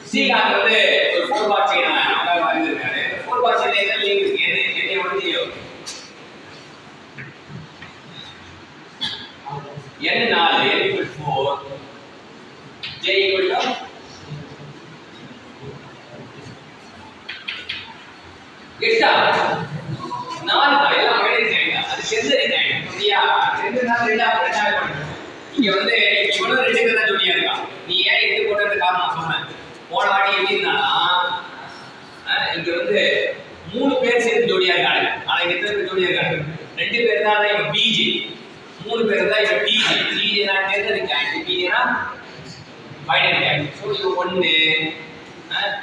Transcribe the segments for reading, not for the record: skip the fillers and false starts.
ஸ்ரீகாந்த் வந்து ஒரு 4 பார் செயின் அவங்க வரைஞ்சிருக்காரு. 4 பார் செயின் என்ன லிங்க் இருக்கு? என்ன எவ்வளவு தெரியும்? n 4 n equal 4 j equal to 8 4 தான் எல்லாம் மைனஸ் ஆயிடுங்க. அது செந்தரி ஆயிடும். சரியா? செந்து நாள் ரெண்டாவே பண்ணுங்க. இங்க வந்து இவனும் 2 பேர் தான் ஜோடியா இருக்கான். நீ ஏன் 8 போட்டது காரணம் சொன்னேன். போன வாட்டி எப்படி இருந்தானா இங்க வந்து 3 பேர் சேர்ந்து ஜோடியா இருக்காங்க. ஆனா இங்க எத்தனை பேர் ஜோடியா இருக்காங்க? 2 பேர் தான் இவன் பிஜி. 3 பேர் தான் இவன் டிஜி. டிஜி நான் டெர்னரி கேண்ட். பிஜினா பைனரி கேண்ட். சோ இது 1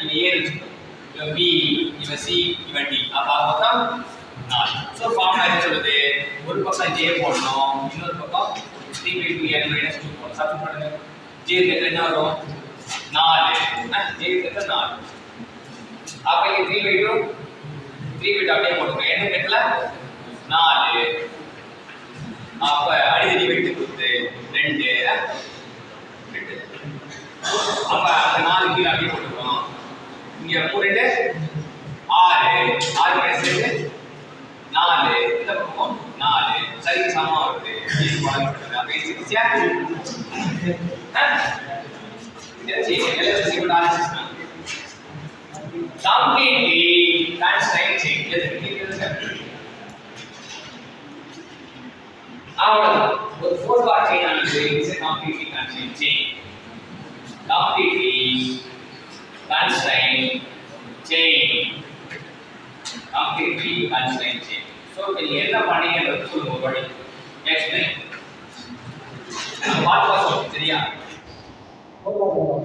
இது ஏ இருக்கு. இவன் பி, இவன் சி, இவன் டி. அப்ப மொத்தம் 4. சோ ஃபார்முலா என்ன சொல்லுது? ஒரு பக்கம் j போடணும், இன்னொரு பக்கம் 3/2n - 2 போடணும். சப்ஸ்டிட் பண்ணுங்க. j க்கு என்ன வரும்? 4. j க்கு 4. அப்ப இங்க 3/2 அப்படியே போடுங்க. என்ன கட்டல 4. அப்ப அடிதடி வெட்டி கொடுத்து 2 அப்ப அந்த 4 கீழ அப்படியே போட்டுறோம். இங்க 3 6 6 மைனஸ் 2 4 இந்த பக்கம் 4 சரி சமமா வருது. இது பாருங்க. அப்ப இது ஈஸியா இது எல்எஸ்சி கூட அனாலிசிஸ் தான். கம்ப்ளீட்லி கான்ஸ்டன்ட் சேஞ்ச் எதுக்கு அவ்வளவுதான். ஒரு 4 பார் செயின் ஆனது is completely constant change. Completely constant change. Completely constant change. So நீங்க என்ன பண்ணீங்கன்றது சொல்லுங்க ஒரு வாட்டி. எக்ஸ்பிளைன். பாட் பாஸ் சரியா? அவ்வளவுதான்.